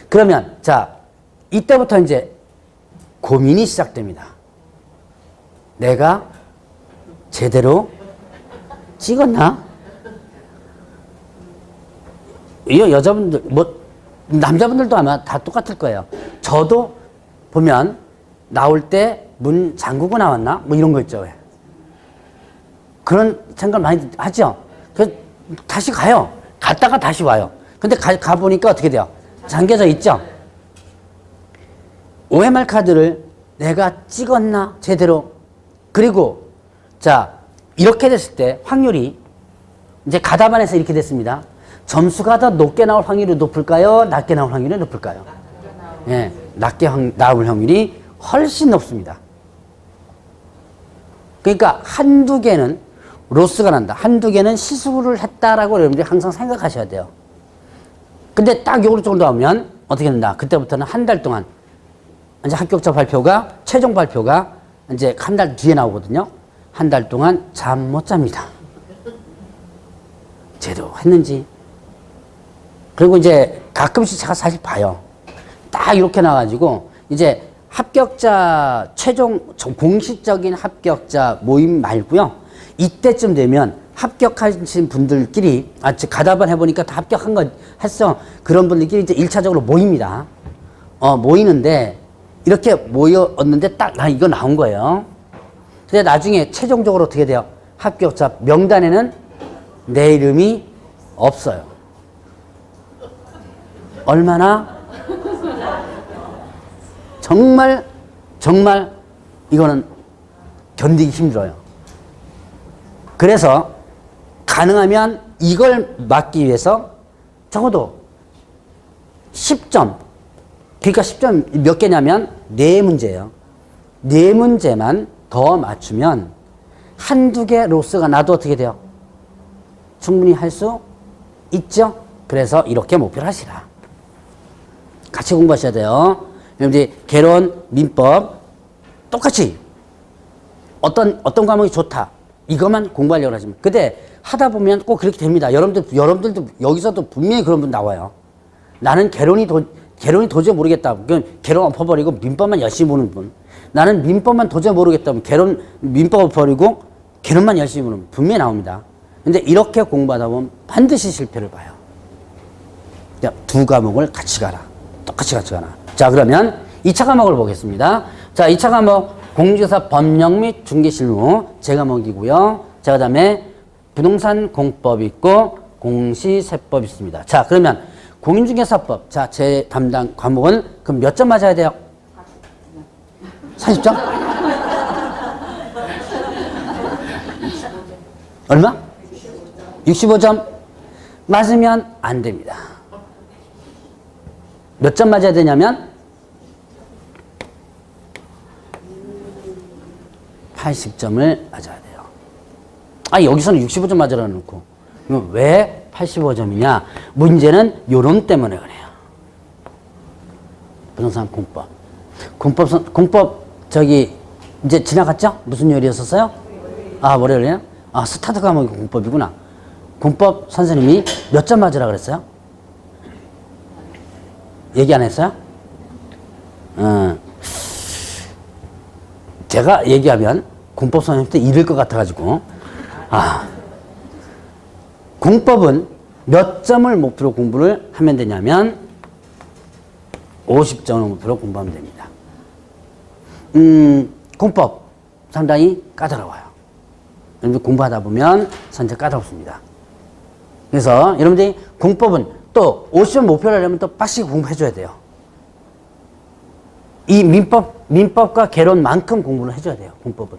그러면 자, 이때부터 이제 고민이 시작됩니다. 내가 제대로 찍었나? 이 여자분들, 남자분들도 아마 다 똑같을 거예요. 저도 보면 나올 때 문 잠그고 나왔나? 뭐 이런 거 있죠. 왜? 그런 생각 많이 하죠? 다시 가요. 갔다가 다시 와요. 근데 가보니까 어떻게 돼요? 잠겨져 있죠? OMR 카드를 내가 찍었나? 제대로. 그리고, 자, 이렇게 됐을 때 확률이, 이제 가다반에서 이렇게 됐습니다. 점수가 더 높게 나올 확률이 높을까요? 낮게 나올 확률이 높을까요? 예, 낮게 나올 확률이 훨씬 높습니다. 그러니까 한두 개는 로스가 난다. 한두 개는 시술을 했다라고 여러분들이 항상 생각하셔야 돼요. 근데 딱 요거 정도 하면 어떻게 된다? 그때부터는 한 달 동안 이제 합격자 발표가, 최종 발표가 이제 한 달 뒤에 나오거든요. 한 달 동안 잠 못 잡니다. 제대로 했는지. 그리고 이제 가끔씩 제가 사실 봐요. 딱 이렇게 나와가지고 이제 합격자, 최종 공식적인 합격자 모임 말고요. 이때쯤 되면 합격하신 분들끼리, 가다반 해보니까 다 합격한 거 했어. 그런 분들끼리 이제 1차적으로 모입니다. 모이는데, 이렇게 모였는데 딱, 이거 나온 거예요. 근데 나중에 최종적으로 어떻게 돼요? 합격자 명단에는 내 이름이 없어요. 얼마나? 정말 이거는 견디기 힘들어요. 그래서 가능하면 이걸 막기 위해서 적어도 10점, 그러니까 10점 몇 개냐면 4문제예요. 4문제만 더 맞추면 한두 개 로스가 나도 어떻게 돼요? 충분히 할 수 있죠? 그래서 이렇게 목표를 하시라. 같이 공부하셔야 돼요. 여러분들이 개론, 민법 똑같이 어떤 과목이 좋다. 이것만 공부하려고 하지만. 근데 하다 보면 꼭 그렇게 됩니다. 여러분들도 여기서도 분명히 그런 분 나와요. 나는 개론이 도저히 모르겠다. 그럼 개론 엎어버리고 민법만 열심히 보는 분. 나는 민법만 도저히 모르겠다. 민법 엎어버리고 개론만 열심히 보는 분. 분명히 나옵니다. 근데 이렇게 공부하다 보면 반드시 실패를 봐요. 두 과목을 같이 가라. 똑같이 같이 가라. 자, 그러면 2차 과목을 보겠습니다. 자, 2차 과목 공인중개사 법령 및 중개실무 제 과목이고요. 자, 그 다음에 부동산 공법이 있고 공시세법이 있습니다. 자, 그러면 공인중개사법. 자, 제 담당 과목은 그럼 몇 점 맞아야 돼요? 40점? 얼마? 65점? 맞으면 안 됩니다. 몇 점 맞아야 되냐면 80점을 맞아야 돼요. 아, 여기서는 65점 맞으라 놓고. 그럼 왜 85점이냐? 문제는 요런 때문에 그래요. 부동산 공법. 공법 저기 이제 지나갔죠? 무슨 요일이었었어요? 아, 월요일이에요? 아, 스타트 과목이 공법이구나. 공법 선생님이 몇 점 맞으라 그랬어요? 얘기 안 했어요? 제가 얘기하면 공법 선생님한테 잃을 것 같아가지고. 공법은 몇 점을 목표로 공부를 하면 되냐면 50점을 목표로 공부하면 됩니다. 공법 상당히 까다로워요. 여러분들 공부하다 보면 선제 까다롭습니다. 그래서 여러분들이 공법은 또 50점 목표를 하려면 또 빡시게 공부해줘야 돼요. 이 민법과 개론만큼 공부를 해줘야 돼요. 공법은.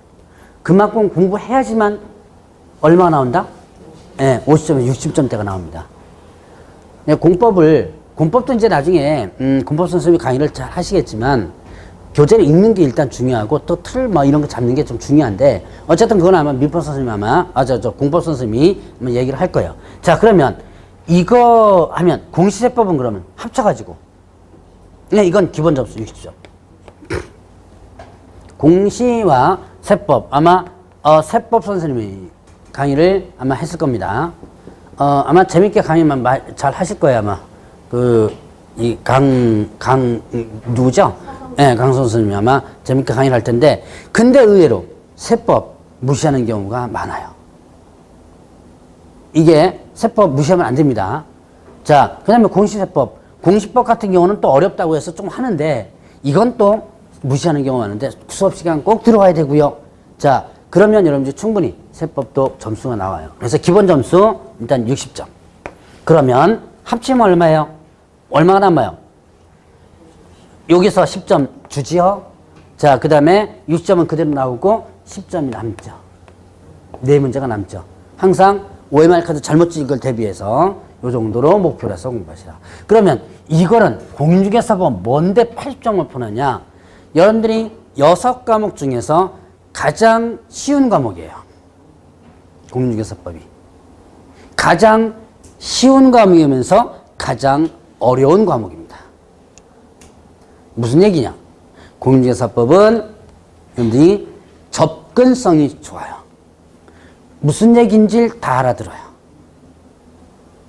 그만큼 공부해야지만 얼마가 나온다? 네, 50점, 60점대가 나옵니다. 네, 공법도 이제 나중에 공법 선생님이 강의를 잘 하시겠지만 교재를 읽는 게 일단 중요하고 또 틀 이런 거 잡는 게 좀 중요한데 어쨌든 그건 아마 민법 선생님이 공법 선생님이 아마 얘기를 할 거예요. 자, 그러면 이거 하면 공시세법은 그러면 합쳐가지고 네, 이건 기본 점수 60점. 공시와 세법 아마 세법 선생님이 강의를 아마 했을 겁니다. 아마 재밌게 강의만 잘 하실 거예요. 아마 누구죠? 네, 강 선생님이 아마 재밌게 강의를 할 텐데 근데 의외로 세법 무시하는 경우가 많아요. 이게 세법 무시하면 안 됩니다. 자, 그 다음에 공시세법. 공시법 같은 경우는 또 어렵다고 해서 좀 하는데 이건 또 무시하는 경우가 많은데 수업 시간 꼭 들어와야 되고요. 자, 그러면 여러분들 충분히 세법도 점수가 나와요. 그래서 기본 점수 일단 60점. 그러면 합치면 얼마예요? 얼마가 남아요? 여기서 10점 주지요. 자, 그 다음에 60점은 그대로 나오고 10점이 남죠. 네 문제가 남죠. 항상 OMR 카드 잘못 찍은 걸 대비해서 이 정도로 목표로 해서 공부하시라. 그러면 이거는 공인중개사법 뭔데 80점을 푸느냐? 여러분들이 6과목 중에서 가장 쉬운 과목이에요. 공인중개사법이. 가장 쉬운 과목이면서 가장 어려운 과목입니다. 무슨 얘기냐? 공인중개사법은 여러분들이 접근성이 좋아요. 무슨 얘기인지 다 알아들어요.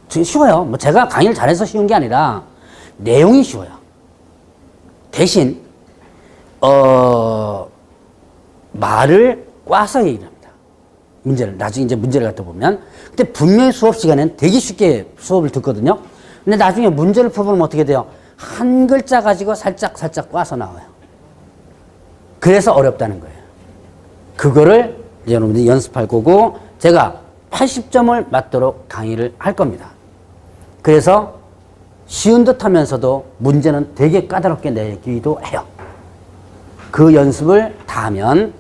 쉬워요. 뭐 제가 강의를 잘해서 쉬운 게 아니라 내용이 쉬워요. 대신 말을 꽈서 얘기를 합니다. 문제를 나중에 이제 문제를 갖다 보면 근데 분명히 수업 시간에는 되게 쉽게 수업을 듣거든요. 근데 나중에 문제를 풀어보면 어떻게 돼요? 한 글자 가지고 살짝 꽈서 나와요. 그래서 어렵다는 거예요. 그거를 이제 여러분들이 연습할 거고 제가 80점을 맞도록 강의를 할 겁니다. 그래서 쉬운 듯 하면서도 문제는 되게 까다롭게 내기도 해요. 그 연습을 다 하면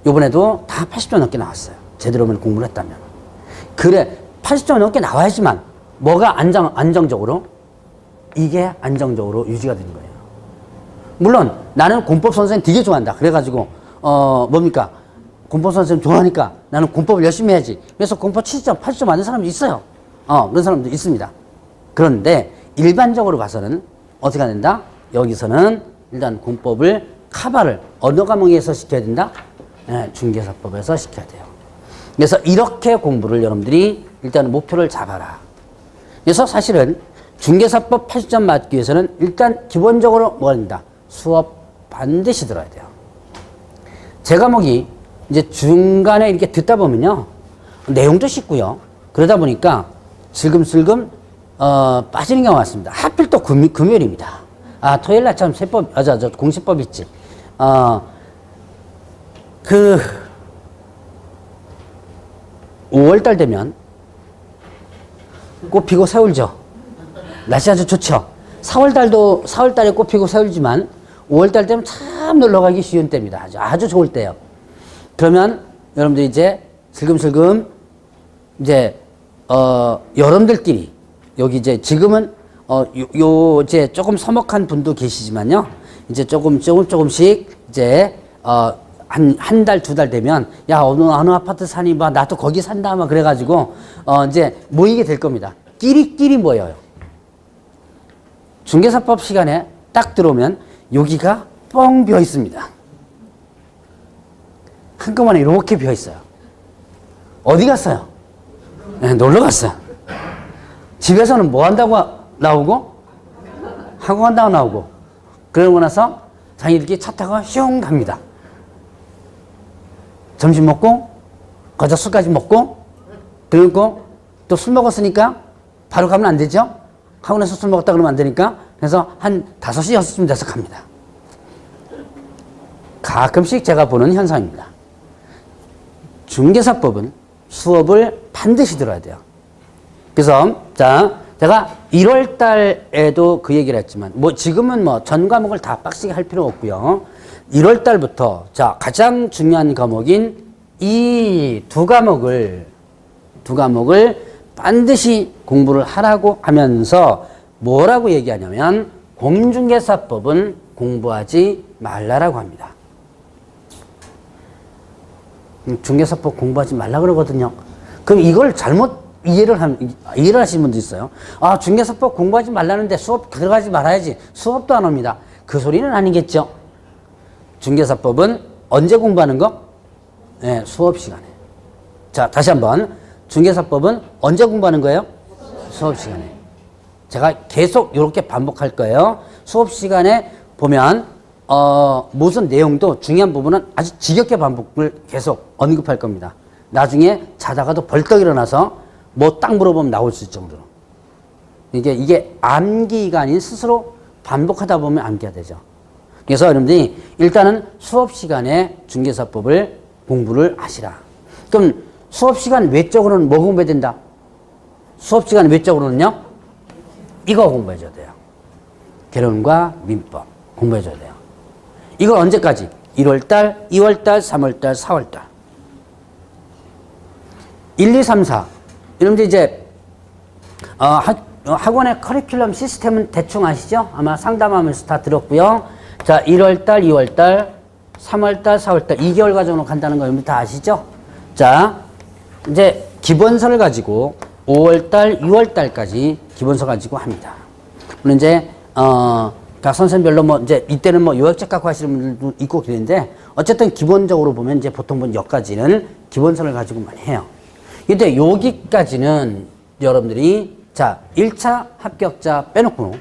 이번에도 다 80점 넘게 나왔어요. 제대로만 공부를 했다면. 그래 80점 넘게 나와야지만 뭐가 안정적으로 이게 안정적으로 유지가 되는 거예요. 물론 나는 공법 선생님 되게 좋아한다. 그래가지고 뭡니까? 공법 선생님 좋아하니까 나는 공법을 열심히 해야지. 그래서 공법 70점, 80점 맞는 사람도 있어요. 그런 사람도 있습니다. 그런데 일반적으로 봐서는 어떻게 해야 된다? 여기서는 일단 공법을 카바를 어느 과목에서 시켜야 된다? 네, 중개사법에서 시켜야 돼요. 그래서 이렇게 공부를 여러분들이 일단 목표를 잡아라. 그래서 사실은 중개사법 80점 맞기 위해서는 일단 기본적으로 뭐가 된다? 수업 반드시 들어야 돼요. 제 과목이 이제 중간에 이렇게 듣다 보면요. 내용도 쉽고요. 그러다 보니까 슬금슬금 빠지는 경우가 많습니다. 하필 또 금요일입니다. 아, 토요일 날 참 세법, 저 공시법 있지. 5월달 되면 꽃 피고 새울죠. 날씨 아주 좋죠. 4월달에 꽃 피고 새울지만 5월달 되면 참 놀러가기 쉬운 때입니다. 아주 좋을 때요. 그러면 여러분들 이제 슬금슬금 이제 여러분들끼리 여기 이제 지금은 이제 조금 서먹한 분도 계시지만요. 이제 조금씩 이제 한 달, 2달 되면 야, 어느 아파트 사니 봐. 나도 거기 산다. 막 그래가지고 이제 모이게 될 겁니다. 끼리끼리 모여요. 중개사법 시간에 딱 들어오면 여기가 뻥 비어 있습니다. 한꺼번에 이렇게 비어 있어요. 어디 갔어요? 네, 놀러 갔어요. 집에서는 뭐 한다고 나오고 학원 간다고 나오고 그러고 나서 자기들끼리 차 타고 슝 갑니다. 점심 먹고 거기서 술까지 먹고 그리고 또 술 먹었으니까 바로 가면 안 되죠. 하고 나서 술 먹었다 그러면 안 되니까 그래서 한 5시 6시쯤 돼서 갑니다. 가끔씩 제가 보는 현상입니다. 중개사법은 수업을 반드시 들어야 돼요. 그래서 자 제가 1월 달에도 그 얘기를 했지만 뭐 지금은 뭐 전 과목을 다 빡시게 할 필요 없고요. 1월 달부터 자 가장 중요한 과목인 이 두 과목을 반드시 공부를 하라고 하면서 뭐라고 얘기하냐면 공중개사법은 공부하지 말라라고 합니다. 중개사법 공부하지 말라 그러거든요. 그럼 이걸 잘못 이해를 하시는 분도 있어요. 아, 중개사법 공부하지 말라는데 수업 들어가지 말아야지. 수업도 안 옵니다. 그 소리는 아니겠죠. 중개사법은 언제 공부하는 거? 네, 수업 시간에. 자, 다시 한번. 중개사법은 언제 공부하는 거예요? 수업 시간에. 제가 계속 이렇게 반복할 거예요. 수업 시간에 보면 무슨 내용도 중요한 부분은 아주 지겹게 반복을 계속 언급할 겁니다. 나중에 자다가도 벌떡 일어나서 뭐 딱 물어보면 나올 수 있을 정도로. 이게 암기가 아닌 스스로 반복하다 보면 암기가 되죠. 그래서 여러분들이 일단은 수업 시간에 중개사법을 공부를 하시라. 그럼 수업 시간 외적으로는 뭐 공부해야 된다? 수업 시간 외적으로는요? 이거 공부해줘야 돼요. 개론과 민법 공부해줘야 돼요. 이걸 언제까지? 1월달, 2월달, 3월달, 4월달. 1, 2, 3, 4. 여러분들 이제 학원의 커리큘럼 시스템은 대충 아시죠? 아마 상담하면서 다 들었고요. 자, 1월달, 2월달, 3월달, 4월달 2개월 과정으로 간다는 거 여러분 다 아시죠? 자, 이제 기본서를 가지고 5월달, 6월달까지 기본서 가지고 합니다. 물론 이제 각 선생님별로 뭐 이제 이때는 뭐 요약책 갖고 하시는 분들도 있고 그랬는데 어쨌든 기본적으로 보면 이제 보통 여기까지는 기본서를 가지고만 해요. 근데 여기까지는 여러분들이 자 1차 합격자 빼놓고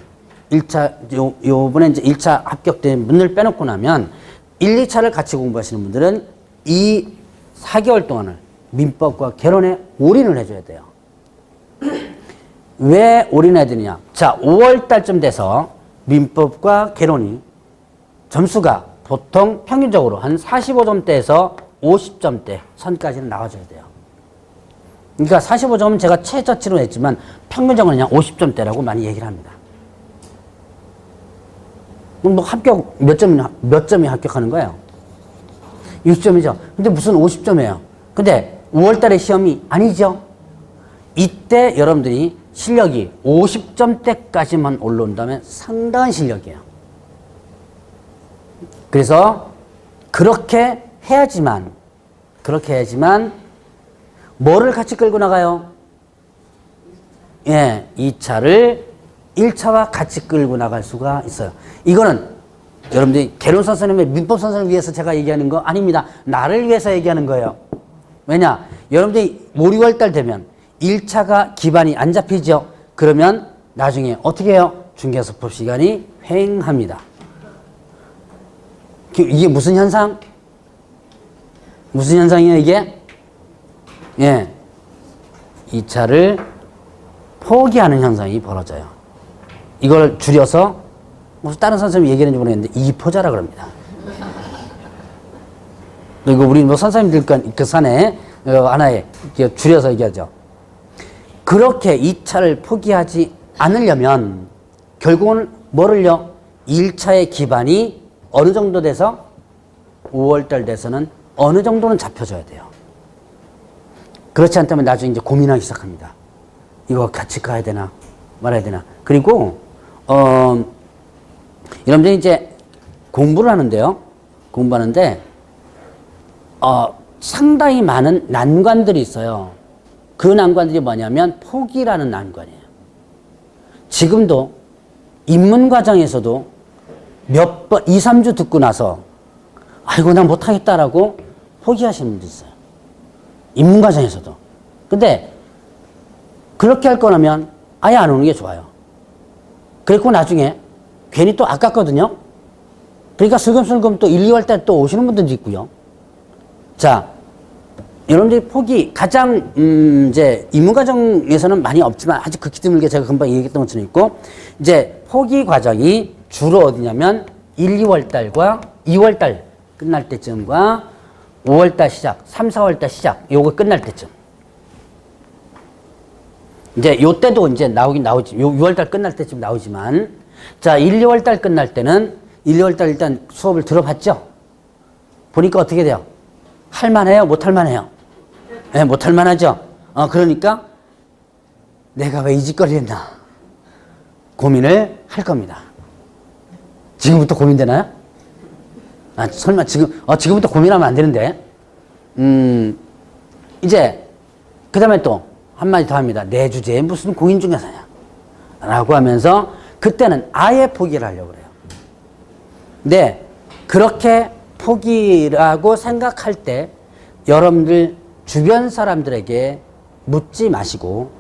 1차 요번에 이제 1차 합격된 분들 빼놓고 나면 1, 2차를 같이 공부하시는 분들은 이 4개월 동안을 민법과 개론에 올인을 해줘야 돼요. 왜 올인해야 되느냐? 자 5월 달쯤 돼서 민법과 개론이 점수가 보통 평균적으로 한 45점대에서 50점대 선까지는 나와줘야 돼요. 그러니까 45점은 제가 최저치로 했지만 평균적으로 그냥 50점대라고 많이 얘기를 합니다. 그럼 뭐 합격 몇 점이 합격하는 거예요? 60점이죠. 근데 무슨 50점이에요? 근데 5월 달에 시험이 아니죠. 이때 여러분들이 실력이 50점대까지만 올라온다면 상당한 실력이에요. 그래서 그렇게 해야지만 뭐를 같이 끌고 나가요? 예, 2차를 1차와 같이 끌고 나갈 수가 있어요. 이거는 여러분들이 개론 선생님의 민법 선생을 위해서 제가 얘기하는 거 아닙니다. 나를 위해서 얘기하는 거예요. 왜냐? 여러분들이 5, 6월달 되면 1차가 기반이 안 잡히죠. 그러면 나중에 어떻게 해요? 중개사법 시간이 횡합니다. 이게 무슨 현상? 무슨 현상이에요, 이게? 예. 2차를 포기하는 현상이 벌어져요. 이걸 줄여서, 무슨 다른 선생님이 얘기했는지 모르겠는데, 2포자라 그럽니다. 그리고 우리 뭐 선생님들 그 산에 하나에 줄여서 얘기하죠. 그렇게 2차를 포기하지 않으려면, 결국은 뭐를요? 1차의 기반이 어느 정도 돼서 5월달 돼서는 어느 정도는 잡혀줘야 돼요. 그렇지 않다면 나중에 이제 고민하기 시작합니다. 이거 같이 가야 되나 말아야 되나. 그리고 여러분들이 이제 공부를 하는데요. 공부하는데 상당히 많은 난관들이 있어요. 그 난관들이 뭐냐면 포기라는 난관이에요. 지금도 입문 과정에서도 몇 번, 2, 3주 듣고 나서 아이고 난 못하겠다라고 포기하시는 분도 있어요. 입문 과정에서도. 근데 그렇게 할 거라면 아예 안 오는 게 좋아요. 그리고 나중에 괜히 또 아깝거든요. 그러니까 슬금슬금 또 1, 2월 달 또 오시는 분들도 있고요. 자, 여러분들이 포기 가장 이제 입문 과정에서는 많이 없지만 아주 극히 드물게 제가 금방 얘기했던 것처럼 있고, 이제 포기 과정이 주로 어디냐면 1, 2월 달과 2월 달 끝날 때쯤과 5월 달 시작, 3, 4월 달 시작, 요거 끝날 때쯤. 이제 요 때도 이제 나오긴 나오지. 요 6월 달 끝날 때쯤 나오지만, 자, 1, 2월 달 끝날 때는 1, 2월 달 일단 수업을 들어봤죠? 보니까 어떻게 돼요? 할만해요? 못할만해요? 네, 못할만하죠? 그러니까 내가 왜 이 짓거리 했나? 고민을 할 겁니다. 지금부터 고민되나요? 설마 지금부터 고민하면 안 되는데. 이제, 그 다음에 또 한마디 더 합니다. 내 주제에 무슨 공인중개사냐? 라고 하면서 그때는 아예 포기를 하려고 그래요. 근데 그렇게 포기라고 생각할 때 여러분들 주변 사람들에게 묻지 마시고,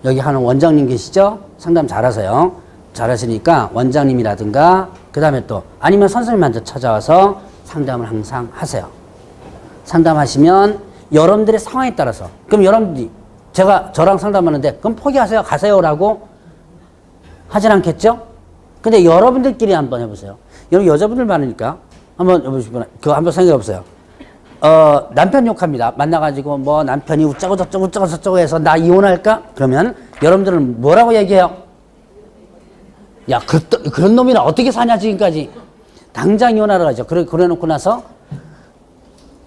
여기 하는 원장님 계시죠? 상담 잘하세요. 잘하시니까 원장님이라든가 그 다음에 또 아니면 선생님한테 찾아와서 상담을 항상 하세요. 상담하시면 여러분들의 상황에 따라서, 그럼 여러분들이 저랑 상담하는데 그럼 포기하세요, 가세요라고 하진 않겠죠? 근데 여러분들끼리 한번 해보세요. 여러분 여자분들 많으니까 한번 해보시면 그거 한번 생각해 보세요. 남편 욕합니다. 만나가지고 뭐 남편이 우짜고 저쩌고 해서 나 이혼할까? 그러면 여러분들은 뭐라고 얘기해요? 야, 그런 놈이랑 어떻게 사냐 지금까지. 당장 이혼하러 가죠. 그래 놓고 나서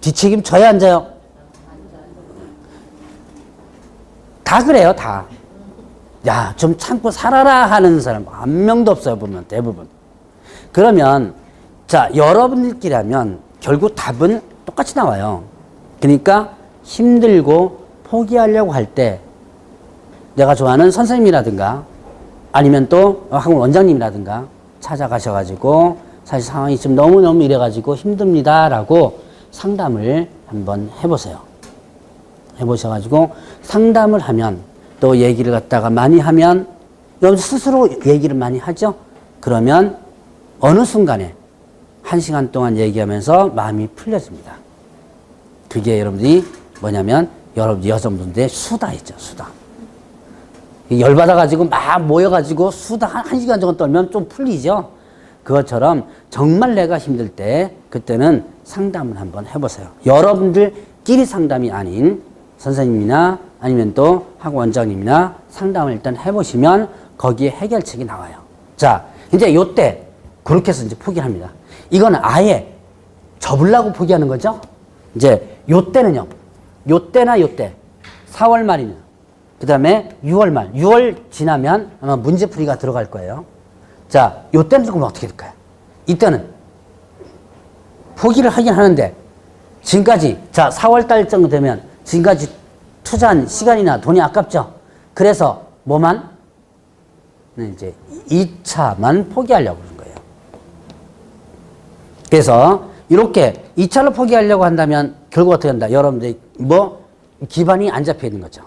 뒷책임 져야 안 져요? 다 그래요, 다. 야, 좀 참고 살아라 하는 사람 한 명도 없어요, 보면 대부분. 그러면 자, 여러분들끼리 하면 결국 답은 똑같이 나와요. 그러니까 힘들고 포기하려고 할 때 내가 좋아하는 선생님이라든가 아니면 또 학원 원장님이라든가 찾아가셔가지고 사실 상황이 지금 너무너무 이래가지고 힘듭니다라고 상담을 한번 해보세요. 해보셔가지고 상담을 하면 또 얘기를 갖다가 많이 하면 여러분 스스로 얘기를 많이 하죠. 그러면 어느 순간에 1시간 동안 얘기하면서 마음이 풀려집니다. 그게 여러분들이 뭐냐면 여러분 여성분들의 수다이죠, 수다. 열받아가지고 막 모여가지고 수다 한 시간 정도 떨면 좀 풀리죠. 그것처럼 정말 내가 힘들 때 그때는 상담을 한번 해보세요. 여러분들끼리 상담이 아닌 선생님이나 아니면 또 학원 원장님이나 상담을 일단 해보시면 거기에 해결책이 나와요. 자, 이제 요때 그렇게 해서 이제 포기합니다. 이거는 아예 접으려고 포기하는 거죠. 이제 요때는요. 요때나 요때 4월 말이면 그 다음에 6월 말 6월 지나면 아마 문제풀이가 들어갈 거예요. 자, 요때는 조금 어떻게 될까요? 이때는 포기를 하긴 하는데 지금까지 자 4월 달 정도 되면 지금까지 투자한 시간이나 돈이 아깝죠. 그래서 뭐만 이제 2차만 포기하려고 그러는 거예요. 그래서 이렇게 2차로 포기하려고 한다면 결국 어떻게 한다? 여러분들이 뭐 기반이 안 잡혀 있는 거죠.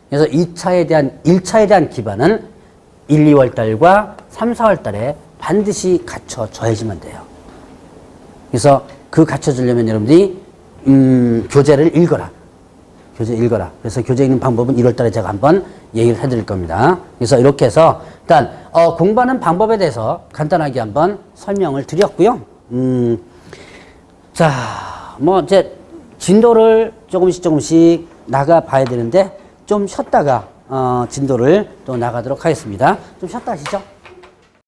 그래서 1차에 대한 기반은 1, 2월 달과 3, 4월 달에 반드시 갖춰줘야지만 돼요. 그래서 그 갖춰주려면 여러분들이 교재를 읽어라. 교재 읽어라. 그래서 교재 읽는 방법은 1월 달에 제가 한번 얘기를 해드릴 겁니다. 그래서 이렇게 해서 일단 공부하는 방법에 대해서 간단하게 한번 설명을 드렸고요. 자, 뭐 이제 진도를 조금씩 나가 봐야 되는데 좀 쉬었다가 진도를 또 나가도록 하겠습니다. 좀 쉬었다 하시죠.